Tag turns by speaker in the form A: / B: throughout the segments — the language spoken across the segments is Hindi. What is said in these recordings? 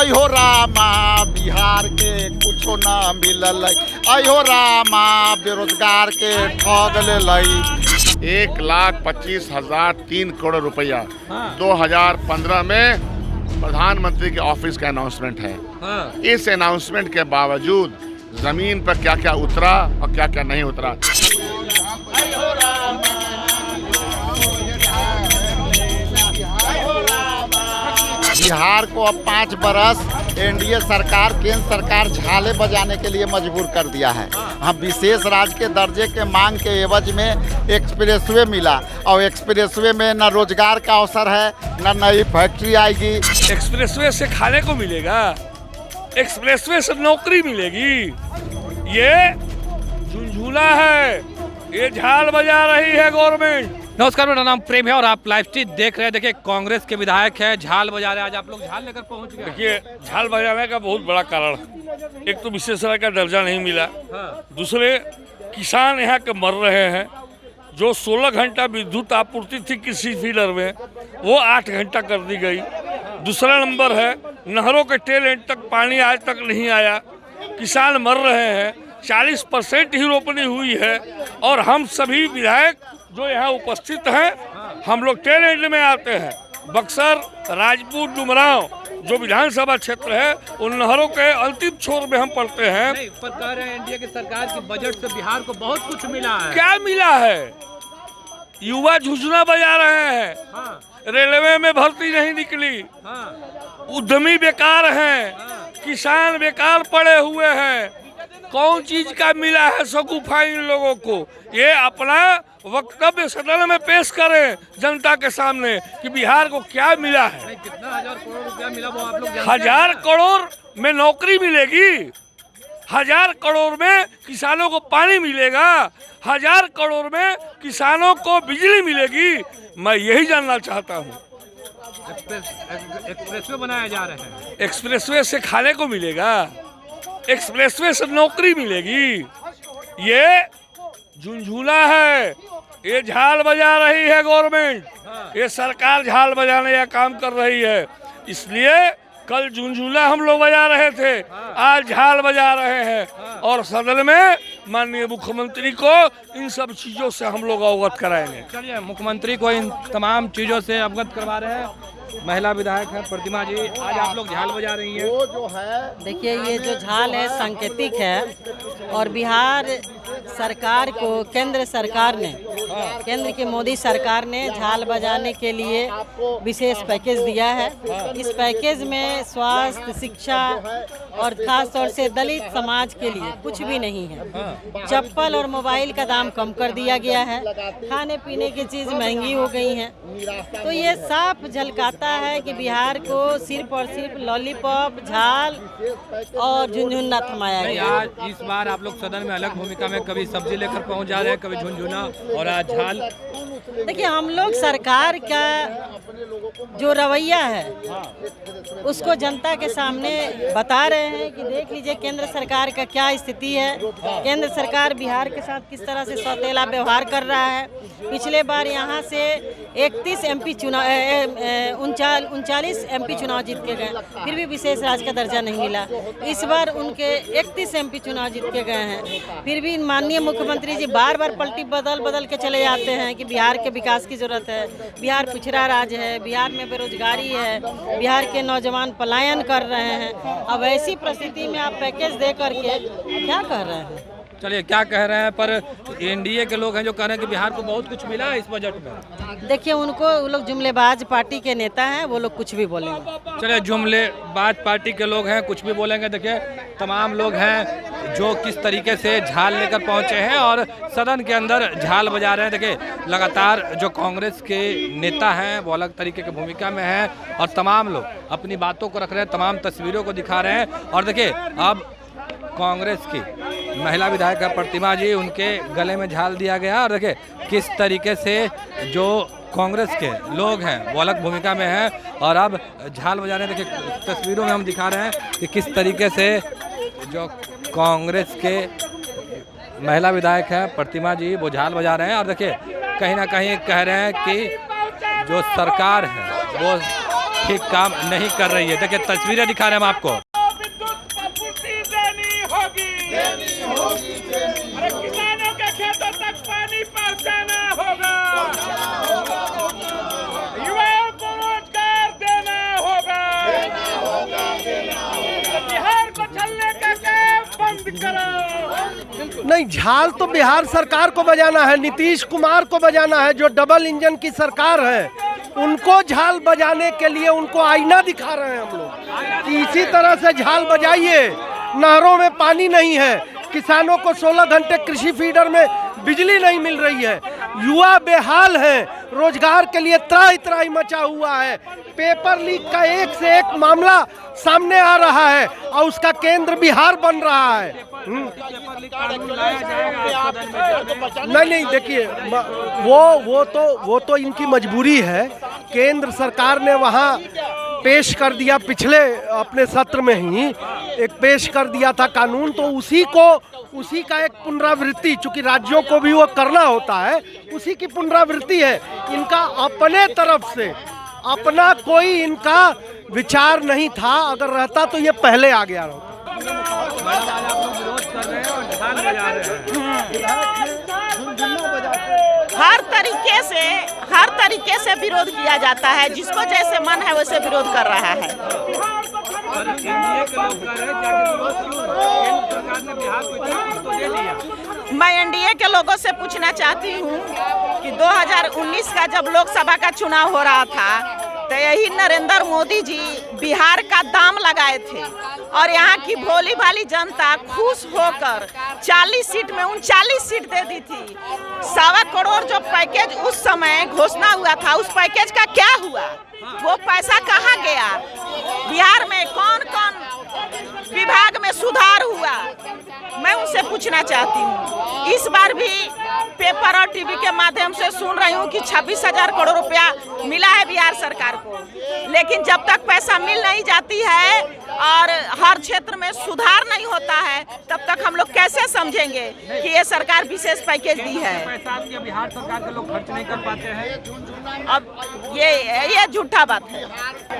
A: अयो रामा बिहार के कुछो ना मिलल, अयो रामा बेरोजगार के ठग लेलई।
B: 1,25,003 करोड़ रुपया 2015 में प्रधानमंत्री के ऑफिस का अनाउंसमेंट है। इस अनाउंसमेंट के बावजूद जमीन पर क्या क्या उतरा और क्या क्या नहीं उतरा।
A: बिहार को अब 5 बरस एनडीए सरकार, केंद्र सरकार झाले बजाने के लिए मजबूर कर दिया है। हम विशेष राज्य के दर्जे के मांग के एवज में एक्सप्रेसवे मिला और एक्सप्रेसवे में न रोजगार का अवसर है, न नई फैक्ट्री आएगी।
C: एक्सप्रेसवे से खाने को मिलेगा, एक्सप्रेसवे से नौकरी मिलेगी। ये झुंझुना है, ये झाल बजा रही है गवर्नमेंट।
D: नमस्कार, मेरा नाम प्रेम है और आप लाइव स्ट्रीट देख रहे हैं। देखिए, कांग्रेस के विधायक है, झाल बजा रहे हैं। आज आप लोग झाल लेकर पहुंच गए।
C: देखिए, झाल बजाने का बहुत बड़ा कारण, एक तो विशेष राज्य का दर्जा नहीं मिला, दूसरे किसान यहाँ के मर रहे हैं। जो 16 घंटा विद्युत आपूर्ति थी किसी फीडर में, वो 8 घंटा कर दी गई। दूसरा नंबर है, नहरों के टेल एंड तक पानी आज तक नहीं आया, किसान मर रहे हैं। 40% ही रोपनी हुई है और हम सभी विधायक जो यहाँ उपस्थित हैं, हम लोग टेल एंड में आते हैं। बक्सर, राजपूत, डुमरांव जो विधानसभा क्षेत्र है, उन नहरों के अंतिम छोर में हम पढ़ते हैं।
D: नहीं, पर कह रहे हैं एनडीए की सरकार के बजट से बिहार को बहुत कुछ मिला है।
C: क्या मिला है? युवा झुंझुना बजा रहे हैं, रेलवे में भर्ती नहीं निकली, उद्यमी बेकार हैं, किसान बेकार पड़े हुए हैं। कौन चीज का मिला है शगुफा इन लोगों को? ये अपना वक्तव्य सदन में पेश करें जनता के सामने कि बिहार को क्या मिला है।
D: कितना 1000 करोड़ रुपया मिला वो आप लोग जानते हैं?
C: 1000 करोड़ में नौकरी मिलेगी, 1000 करोड़ में किसानों को पानी मिलेगा, 1000 करोड़ में किसानों को बिजली मिलेगी। मैं यही जानना चाहता हूँ।
D: एक्सप्रेसवे बनाया जा रहे हैं,
C: एक्सप्रेसवे से खाने को मिलेगा, एक्सप्रेसवे से नौकरी मिलेगी। ये झुंझुना है, ये झाल बजा रही है गवर्नमेंट, ये सरकार झाल बजाने का काम कर रही है। इसलिए कल झुंझुना हम लोग बजा रहे थे, आज झाल बजा रहे हैं और सदन में माननीय मुख्यमंत्री को इन सब चीजों से हम लोग अवगत कराएंगे।
D: चलिए, मुख्यमंत्री को इन तमाम चीजों से अवगत करवा रहे हैं। महिला विधायक है प्रतिमा जी, आज आप लोग झाल बजा रही हैं।
A: वो जो है,
E: देखिए, ये जो झाल है सांकेतिक है और बिहार सरकार को केंद्र सरकार ने, केंद्र की मोदी सरकार ने झाल बजाने के लिए विशेष पैकेज दिया है। इस पैकेज में स्वास्थ्य, शिक्षा और खास तौर से दलित समाज के लिए कुछ भी नहीं है। चप्पल और मोबाइल का दाम कम कर दिया गया है, खाने पीने की चीज़ महंगी हो गई हैं। तो ये साफ झलकाता है कि बिहार को सिर्फ और सिर्फ लॉलीपॉप, झाल और झुंझुना थमाया गया।
D: आज इस बार आप लोग सदन में अलग भूमिका में, कभी सब्जी लेकर पहुंच जा रहे हैं, कभी झुंझुना और आज झाल।
E: देखिए, हम लोग सरकार का जो रवैया है उसको जनता के सामने बता रहे हैं कि देख लीजिए केंद्र सरकार का क्या स्थिति है। केंद्र सरकार बिहार के साथ किस तरह से सौतेला व्यवहार कर रहा है। पिछले बार यहाँ से 31 MP चुनाव, 39 MP चुनाव जीत के गए, फिर भी विशेष राज्य का दर्जा नहीं मिला। इस बार उनके 31 MP चुनाव जीत के गए हैं, फिर भी माननीय मुख्यमंत्री जी बार बार पलटी बदल के चले जाते हैं कि बिहार के विकास की जरूरत है, बिहार पिछड़ा राज्य है, बिहार में बेरोजगारी है, बिहार के नौजवान पलायन कर रहे हैं। अब ऐसी परिस्थिति में आप पैकेज दे करके क्या कह रहे हैं?
D: चलिए, क्या कह रहे हैं, पर एनडीए के लोग हैं जो कह रहे हैं कि बिहार को बहुत कुछ मिला है इस बजट में।
E: देखिए, उनको, वो लोग जुमलेबाज पार्टी के नेता हैं, वो लोग कुछ भी बोलेंगे।
D: चलिए, जुमलेबाज पार्टी के लोग हैं, कुछ भी बोलेंगे। देखिए, तमाम लोग हैं जो किस तरीके से झाल लेकर पहुंचे हैं और सदन के अंदर झाल बजा रहे हैं। देखिए, लगातार जो कांग्रेस के नेता हैं वो अलग तरीके की भूमिका में हैं और तमाम लोग अपनी बातों को रख रहे हैं, तमाम तस्वीरों को दिखा रहे हैं। और देखिए, अब कांग्रेस की महिला विधायक है प्रतिमा जी, उनके गले में झाल दिया गया और देखिए किस तरीके से जो कांग्रेस के लोग हैं वो अलग भूमिका में हैं और अब झाल बजा रहे हैं। देखिए, तस्वीरों में हम दिखा रहे हैं कि किस तरीके से जो कांग्रेस के महिला विधायक हैं प्रतिमा जी वो झाल बजा रहे हैं और देखिए कहीं ना कहीं कह रहे हैं कि जो सरकार है वो ठीक काम नहीं कर रही है। देखिए तस्वीरें दिखा रहे हैं हम आपको।
F: किसानों के खेतों तक पानी पहुंचाना होगा, युवाओं को रोजगार देना होगा, बिहार को चलने का काम बंद करो।
G: नहीं, झाल तो बिहार सरकार को बजाना है, नीतीश कुमार को बजाना है, जो डबल इंजन की सरकार है उनको झाल बजाने के लिए उनको आईना दिखा रहे हैं हम लोग कि इसी तरह से झाल बजाइए। नहरों में पानी नहीं है, किसानों को 16 घंटे कृषि फीडर में बिजली नहीं मिल रही है, युवा बेहाल हैं, रोजगार के लिए त्राही त्राही मचा हुआ है। पेपर लीक का एक से एक मामला सामने आ रहा है और उसका केंद्र बिहार बन रहा है। नहीं, देखिए वो तो इनकी मजबूरी है। केंद्र सरकार ने वहाँ पेश कर दिया, पिछले अपने सत्र में ही एक पेश कर दिया था कानून, तो उसी का एक पुनरावृत्ति, चूंकि राज्यों को भी वो करना होता है, उसी की पुनरावृत्ति है। इनका अपने तरफ से अपना कोई इनका विचार नहीं था, अगर रहता तो ये पहले आ गया होता।
H: हर तरीके से विरोध किया जाता है, जिसको जैसे मन है वैसे विरोध कर रहा है। मैं एनडीए के लोगों से पूछना चाहती हूँ कि 2019 का जब लोकसभा का चुनाव हो रहा था तो यही नरेंद्र मोदी जी बिहार का दाम लगाए थे और यहाँ की भोली भाली जनता खुश होकर 40 सीट में 39 सीट दे दी थी। 1.25 करोड़ जो पैकेज उस समय घोषणा हुआ था, उस पैकेज का क्या हुआ? वो पैसा कहाँ गया? बिहार में कौन कौन विभाग में सुधार हुआ? मैं उनसे पूछना चाहती हूँ। इस बार भी पेपर और टीवी के माध्यम से सुन रही हूँ कि 26,000 करोड़ रुपया मिला है बिहार सरकार को, लेकिन जब तक पैसा मिल नहीं जाती है और हर क्षेत्र में सुधार नहीं होता है, तब तक हम लोग कैसे समझेंगे कि ये सरकार विशेष पैकेज दी है?
D: पैसा बिहार सरकार के लोग खर्च नहीं कर पाते हैं।
H: अब ये झूठा बात है।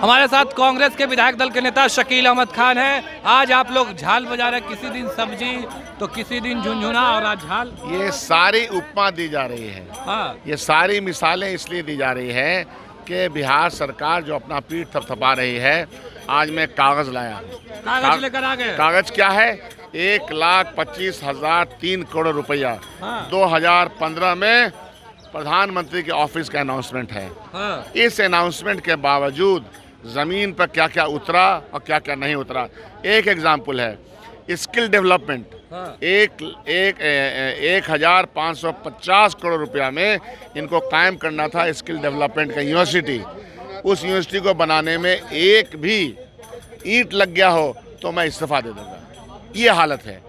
D: हमारे साथ कांग्रेस के विधायक दल के नेता शकील अहमद खान हैं। आज आप लोग झाल बजा रहे, किसी दिन सब्जी तो किसी दिन झुनझुना और आज झाल।
B: ये सारी उपमा दी जा रही है।
D: हाँ,
B: ये सारी मिसालें इसलिए दी जा रही है कि बिहार सरकार जो अपना पीठ थपथपा रही है। आज मैं कागज लाया हूँ।
D: कागज लेकर आ गए।
B: कागज क्या है? 1,25,003 करोड़ रुपया 2015 में प्रधानमंत्री के ऑफिस का अनाउंसमेंट है। इस अनाउंसमेंट के बावजूद ज़मीन पर क्या क्या उतरा और क्या क्या नहीं उतरा। एक एग्जाम्पल है स्किल डेवलपमेंट। 1,550 करोड़ रुपया में इनको कायम करना था स्किल डेवलपमेंट का यूनिवर्सिटी। उस यूनिवर्सिटी को बनाने में एक भी ईंट लग गया हो तो मैं इस्तीफा दे दूंगा। ये हालत है।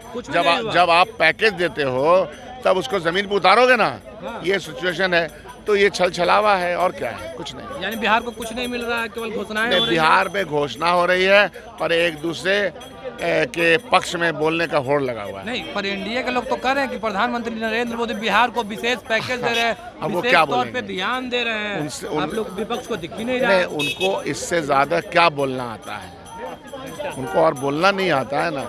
B: जब आप पैकेज देते हो तब उसको ज़मीन पर उतारोगे ना। ये सिचुएशन है। तो ये छल छलावा है और क्या है, कुछ नहीं।
D: यानी बिहार को कुछ नहीं मिल रहा है, केवल घोषणाएं हो रही है।
B: बिहार में घोषणा हो रही है और एक दूसरे के पक्ष में बोलने का होड़ लगा हुआ है।
D: नहीं, पर एनडीए के लोग तो कह रहे हैं कि प्रधानमंत्री नरेंद्र मोदी बिहार को विशेष पैकेज दे रहे हैं,
B: अब वो
D: विशेष
B: क्या
D: तौर पे
B: बोलेंगे?
D: ध्यान दे रहे हैं। आप लोग विपक्ष को दिख ही नहीं रहा।
B: उनको इससे ज्यादा क्या बोलना आता है? उनको और बोलना नहीं आता है ना।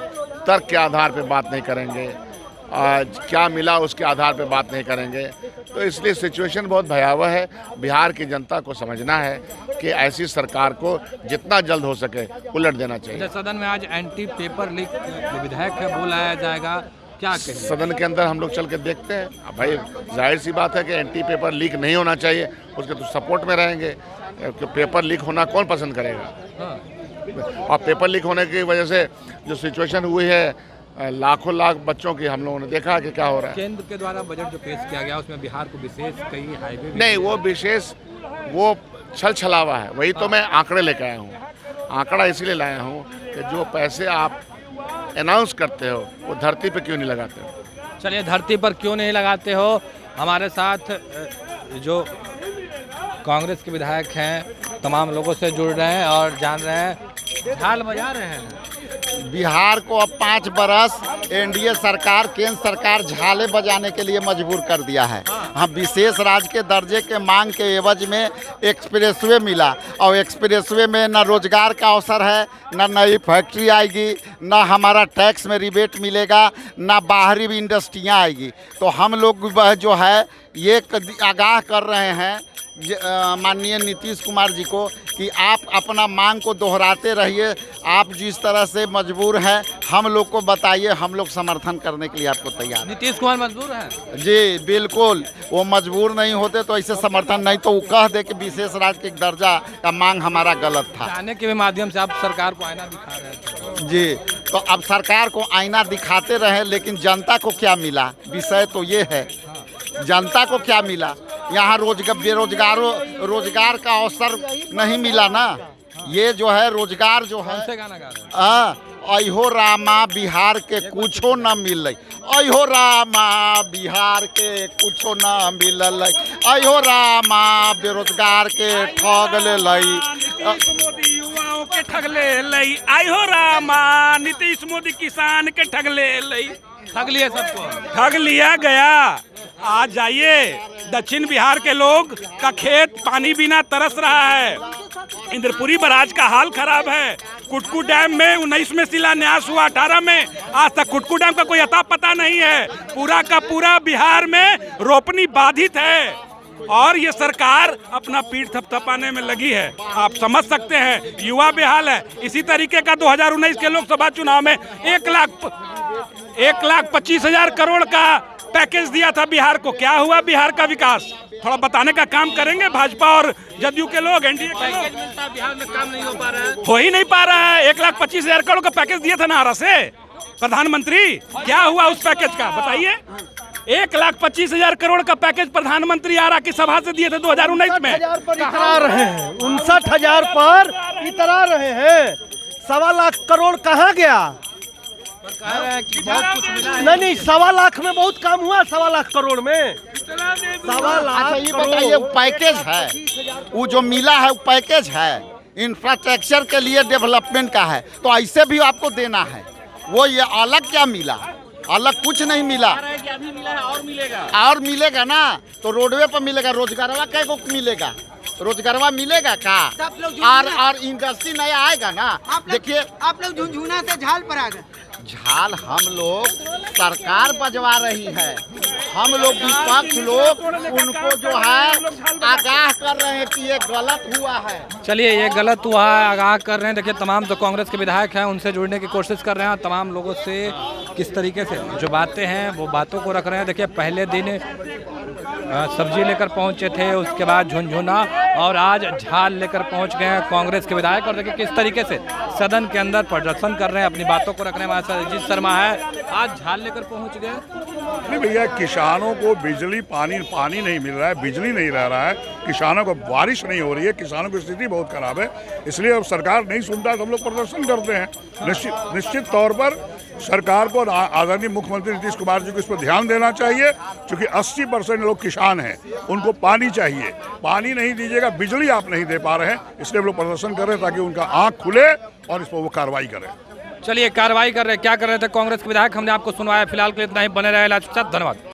B: तर्क के आधार पे बात नहीं करेंगे, आज क्या मिला उसके आधार पे बात नहीं करेंगे। तो इसलिए सिचुएशन बहुत भयावह है। बिहार की जनता को समझना है कि ऐसी सरकार को जितना जल्द हो सके उलट देना चाहिए।
D: सदन में आज एंटी पेपर लीक विधेयक है, वो लाया जाएगा, क्या कहें?
B: सदन के अंदर हम लोग चल के देखते हैं। अब भाई जाहिर सी बात है कि एंटी पेपर लीक नहीं होना चाहिए, उसके तो सपोर्ट में रहेंगे। पेपर लीक होना कौन पसंद करेगा? और पेपर लीक होने की वजह से जो सिचुएशन हुई है, लाखों लाख बच्चों की हम लोगों ने देखा कि क्या हो रहा है।
D: केंद्र के द्वारा बजट जो पेश किया गया उसमें बिहार को विशेष कई हाईवे
B: नहीं, वो विशेष वो छल छलावा है। वही तो मैं आंकड़े लेकर आया हूँ। आंकड़ा इसीलिए लाया हूँ कि जो पैसे आप अनाउंस करते हो वो धरती पे क्यों नहीं लगाते हो?
D: चलिए, धरती पर क्यों नहीं लगाते हो? हमारे साथ जो कांग्रेस के विधायक हैं तमाम लोगों से जुड़ रहे हैं और जान रहे हैं, झाल बजा रहे हैं।
A: बिहार को अब 5 बरस एनडीए सरकार, केंद्र सरकार झाले बजाने के लिए मजबूर कर दिया है। हाँ, विशेष राज्य के दर्जे के मांग के एवज में एक्सप्रेसवे मिला, और एक्सप्रेसवे में न रोजगार का अवसर है, न नई फैक्ट्री आएगी, न हमारा टैक्स में रिबेट मिलेगा, न बाहरी भी इंडस्ट्रियाँ आएगी। तो हम लोग जो है ये आगाह कर रहे हैं माननीय नीतीश कुमार जी को कि आप अपना मांग को दोहराते रहिए। आप जिस तरह से मजबूर हैं, हम लोग को बताइए, हम लोग समर्थन करने के लिए आपको तैयार।
D: नीतीश कुमार मजबूर हैं?
A: जी बिल्कुल, वो मजबूर नहीं होते तो ऐसे समर्थन नहीं, तो वो कह दे कि विशेष राज्य के दर्जा का मांग हमारा गलत था।
D: आने के माध्यम से आप सरकार को आईना दिखा रहे हैं।
A: जी, तो अब सरकार को आईना दिखाते रहे, लेकिन जनता को क्या मिला, विषय तो ये है जनता को क्या मिला। यहाँ रोजगार का अवसर नहीं मिला ना। ये जो है रोजगार जो है,
D: से गाना गा रहे हैं?
A: अहो रामा बिहार के कुछो न मिल, अहो रामा बिहार के कुछो न मिलल, अहो रामा बेरोजगार के ठग ले लई,
F: मोदी युवाओं के ठग ले लई, आयो रामा नीतीश मोदी किसान के ठग ले लई।
D: ठग लिए सबको,
F: ठग लिया गया। आज जाइए, दक्षिण बिहार के लोग का खेत पानी बिना तरस रहा है। इंद्रपुरी बराज का हाल खराब है। कुटकू डैम में 19 में शिलान्यास हुआ, 18 में, आज तक कुटकू डैम का कोई अता पता नहीं है। पूरा का पूरा बिहार में रोपनी बाधित है, और ये सरकार अपना पीठ थपथपाने में लगी है। आप समझ सकते हैं युवा बेहाल है। इसी तरीके का 2019 के लोकसभा चुनाव में 1,25,000 करोड़ का पैकेज दिया था बिहार को। क्या हुआ बिहार का विकास? थोड़ा बताने का काम करेंगे भाजपा और जदयू के लोग, एनडीए के लोग।
D: बिहार में काम नहीं हो पा रहा है,
F: हो ही नहीं पा रहा है। 1,25,000 करोड़ का पैकेज दिया था नारा से प्रधानमंत्री, क्या हुआ उस पैकेज का बताइए। 1,25,000 करोड़ का पैकेज प्रधानमंत्री आरा की सभा से दिए थे 2019 में।
G: 59,000 पर इतरा रहे हैं, 59,000 पर इतरा रहे हैं। 1.25 लाख करोड़ कहाँ गया? नहीं, 1.25 लाख में बहुत काम हुआ। 1.25 लाख करोड़ में 1.25 लाख।
A: अच्छा ये बताइए, पैकेज है वो जो मिला है, वो पैकेज है इंफ्रास्ट्रक्चर के लिए, डेवलपमेंट का है, तो ऐसे भी आपको देना है। वो ये अलग क्या मिला? अलग कुछ नहीं मिला।
F: अभी मिला है और मिलेगा,
A: और मिलेगा ना, तो रोडवे पर मिलेगा। रोजगारवा क्या को मिलेगा? रोजगारवा मिलेगा का? और इंडस्ट्री नया आएगा ना। देखिए,
I: आप लोग झुंझुना से झाल पर आ गए।
A: झाल हम लोग सरकार बजवा रही है, हम लोग विपक्ष लोग उनको जो है आगाह कर रहे हैं कि ये गलत हुआ है।
D: चलिए, ये गलत हुआ है, आगाह कर रहे हैं। देखिए, तमाम जो कांग्रेस के विधायक हैं उनसे जुड़ने की कोशिश कर रहे हैं, तमाम लोगों से किस तरीके से जो बातें हैं वो बातों को रख रहे हैं। देखिए, पहले दिन सब्जी लेकर पहुंचे थे, उसके बाद झुंझुना, और आज झाल लेकर पहुंच गए हैं कांग्रेस के विधायक। और देखिए किस तरीके से सदन के अंदर प्रदर्शन कर रहे हैं, अपनी बातों को रख रहे हैं। हमारे साथ अजीत शर्मा है, आज झाल लेकर पहुंच गए।
B: नहीं भैया, किसानों को बिजली पानी नहीं मिल रहा है, बिजली नहीं रह रहा है, किसानों को बारिश नहीं हो रही है, किसानों की स्थिति बहुत खराब है। इसलिए अब सरकार नहीं सुनता तो हम लोग प्रदर्शन करते हैं। निश्चित तौर पर सरकार को, आदरणीय मुख्यमंत्री नीतीश कुमार जी को इस पर ध्यान देना चाहिए, क्योंकि 80% लोग किसान हैं, उनको पानी चाहिए। पानी नहीं दीजिएगा, बिजली आप नहीं दे पा रहे हैं, इसलिए हम लोग प्रदर्शन कर रहे हैं ताकि उनका आँख खुले और इस पर वो कार्रवाई करें।
D: चलिए, कार्रवाई कर रहे हैं। क्या कर रहे थे कांग्रेस के विधायक, हमने आपको सुनवाया। फिलहाल के लिए इतना ही, बने रहे लाइव के साथ। धन्यवाद।